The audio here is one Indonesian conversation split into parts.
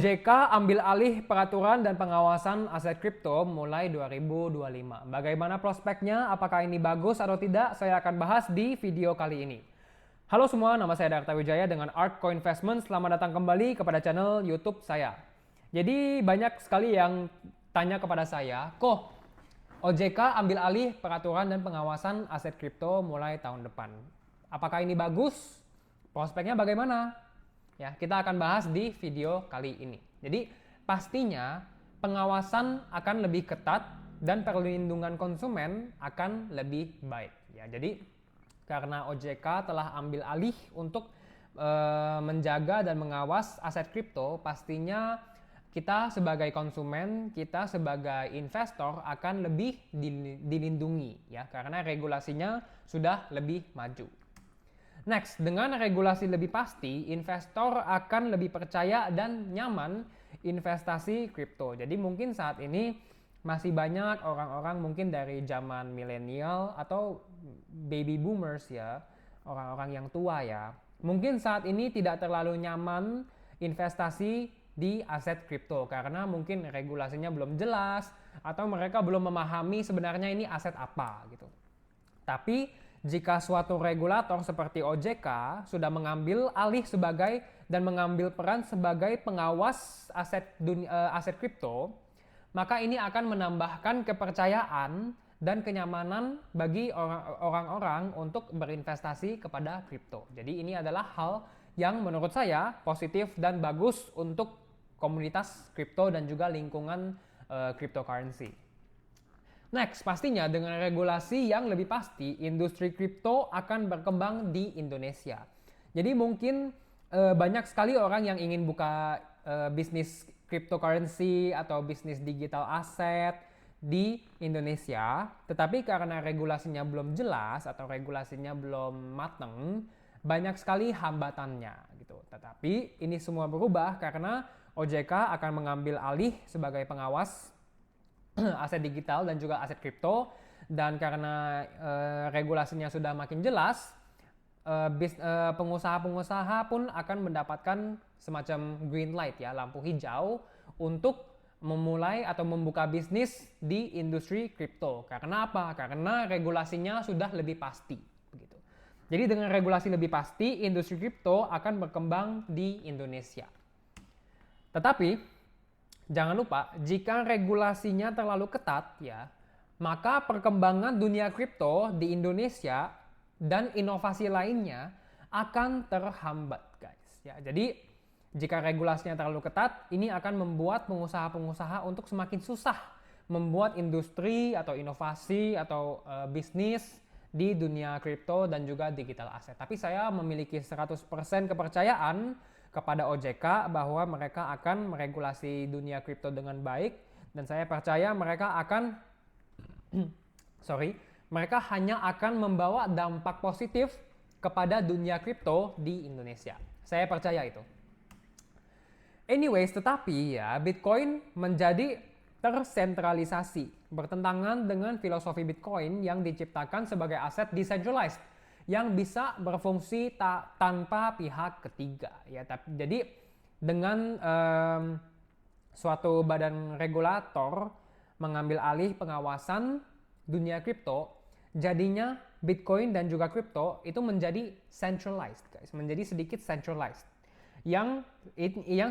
OJK ambil alih peraturan dan pengawasan aset kripto mulai 2025. Bagaimana prospeknya? Apakah ini bagus atau tidak? Saya akan bahas di video kali ini. Halo semua, nama saya Darta Wijaya dengan Art Co-Investment. Selamat datang kembali kepada channel YouTube saya. Jadi banyak sekali yang tanya kepada saya, kok OJK ambil alih peraturan dan pengawasan aset kripto mulai tahun depan. Apakah ini bagus? Prospeknya bagaimana? Ya, kita akan bahas di video kali ini. Jadi, pastinya pengawasan akan lebih ketat dan perlindungan konsumen akan lebih baik. Ya, jadi karena OJK telah ambil alih untuk menjaga dan mengawas aset kripto, pastinya kita sebagai konsumen, kita sebagai investor akan lebih dilindungi ya, karena regulasinya sudah lebih maju. Next, dengan regulasi lebih pasti, investor akan lebih percaya dan nyaman investasi kripto. Jadi mungkin saat ini masih banyak orang-orang mungkin dari zaman milenial atau baby boomers ya, orang-orang yang tua ya. Mungkin saat ini tidak terlalu nyaman investasi di aset kripto karena mungkin regulasinya belum jelas atau mereka belum memahami sebenarnya ini aset apa gitu. Tapi jika suatu regulator seperti OJK sudah mengambil alih sebagai dan mengambil peran sebagai pengawas aset kripto, maka ini akan menambahkan kepercayaan dan kenyamanan bagi orang-orang untuk berinvestasi kepada kripto. Jadi ini adalah hal yang menurut saya positif dan bagus untuk komunitas kripto dan juga lingkungan cryptocurrency. Next, pastinya dengan regulasi yang lebih pasti, industri kripto akan berkembang di Indonesia. Jadi mungkin banyak sekali orang yang ingin buka bisnis cryptocurrency atau bisnis digital aset di Indonesia, tetapi karena regulasinya belum jelas atau regulasinya belum matang, banyak sekali hambatannya gitu. Tetapi ini semua berubah karena OJK akan mengambil alih sebagai pengawas aset digital dan juga aset kripto, dan karena regulasinya sudah makin jelas, pengusaha-pengusaha pun akan mendapatkan semacam green light ya, lampu hijau untuk memulai atau membuka bisnis di industri kripto. Karena apa? Karena regulasinya sudah lebih pasti begitu. Jadi dengan regulasi lebih pasti, industri kripto akan berkembang di Indonesia. Tetapi jangan lupa, jika regulasinya terlalu ketat ya, maka perkembangan dunia kripto di Indonesia dan inovasi lainnya akan terhambat, guys. Ya, jadi jika regulasinya terlalu ketat, ini akan membuat pengusaha-pengusaha untuk semakin susah membuat industri atau inovasi atau bisnis di dunia kripto dan juga digital aset. Tapi saya memiliki 100% kepercayaan kepada OJK bahwa mereka akan meregulasi dunia kripto dengan baik, dan saya percaya mereka akan mereka hanya akan membawa dampak positif kepada dunia kripto di Indonesia. Saya percaya itu. Anyways, tetapi ya Bitcoin menjadi tersentralisasi, bertentangan dengan filosofi Bitcoin yang diciptakan sebagai aset decentralized yang bisa berfungsi tanpa pihak ketiga ya. Jadi dengan suatu badan regulator mengambil alih pengawasan dunia kripto, jadinya Bitcoin dan juga kripto itu menjadi centralized, guys, menjadi sedikit centralized. Yang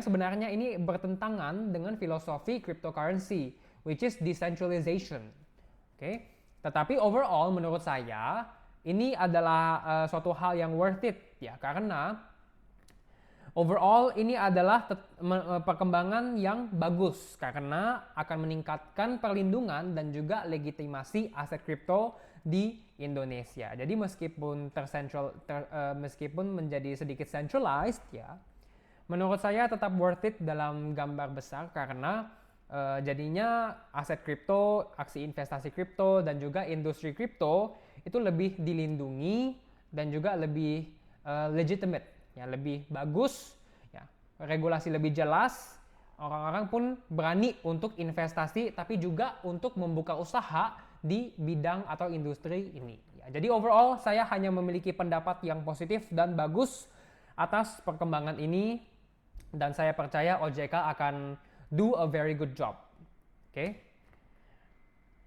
sebenarnya ini bertentangan dengan filosofi cryptocurrency, which is decentralization. Oke. Tetapi overall menurut saya ini adalah suatu hal yang worth it ya, karena overall ini adalah perkembangan yang bagus karena akan meningkatkan perlindungan dan juga legitimasi aset kripto di Indonesia. Jadi meskipun menjadi sedikit centralized ya, menurut saya tetap worth it dalam gambar besar karena jadinya aset kripto, aksi investasi kripto dan juga industri kripto itu lebih dilindungi dan juga lebih legitimate ya, lebih bagus ya, regulasi lebih jelas, orang-orang pun berani untuk investasi tapi juga untuk membuka usaha di bidang atau industri ini ya. Jadi overall saya hanya memiliki pendapat yang positif dan bagus atas perkembangan ini dan saya percaya OJK akan do a very good job. Oke.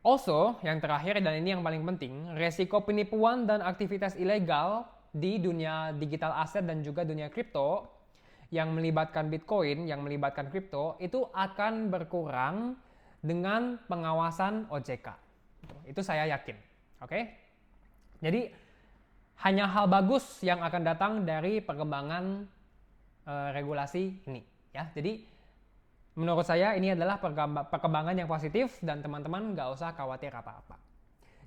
Also, yang terakhir dan ini yang paling penting, resiko penipuan dan aktivitas ilegal di dunia digital aset dan juga dunia kripto yang melibatkan Bitcoin, yang melibatkan kripto, itu akan berkurang dengan pengawasan OJK. Itu saya yakin. Oke? Jadi, hanya hal bagus yang akan datang dari perkembangan regulasi ini. Ya, jadi menurut saya ini adalah perkembangan yang positif dan teman-teman nggak usah khawatir apa-apa.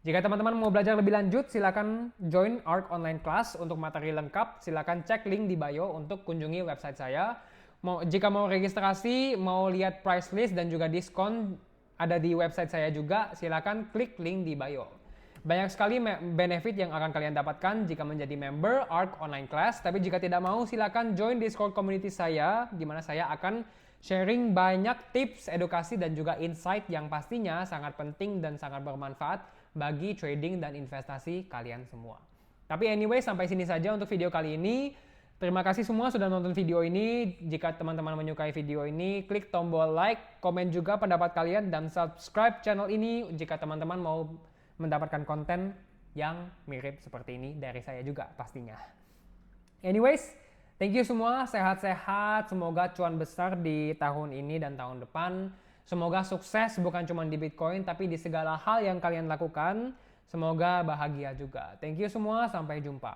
Jika teman-teman mau belajar lebih lanjut, silakan join ARK Online Class untuk materi lengkap. Silakan cek link di bio untuk kunjungi website saya. Jika mau registrasi, mau lihat price list dan juga diskon ada di website saya juga, silakan klik link di bio. Banyak sekali benefit yang akan kalian dapatkan jika menjadi member ARK Online Class. Tapi jika tidak mau, silakan join Discord community saya, di mana saya akan sharing banyak tips, edukasi, dan juga insight yang pastinya sangat penting dan sangat bermanfaat bagi trading dan investasi kalian semua. Tapi anyway, sampai sini saja untuk video kali ini. Terima kasih semua sudah nonton video ini. Jika teman-teman menyukai video ini, klik tombol like, komen juga pendapat kalian, dan subscribe channel ini jika teman-teman mau mendapatkan konten yang mirip seperti ini dari saya juga pastinya. Anyways, thank you semua, sehat-sehat, semoga cuan besar di tahun ini dan tahun depan. Semoga sukses bukan cuma di Bitcoin, tapi di segala hal yang kalian lakukan. Semoga bahagia juga. Thank you semua, sampai jumpa.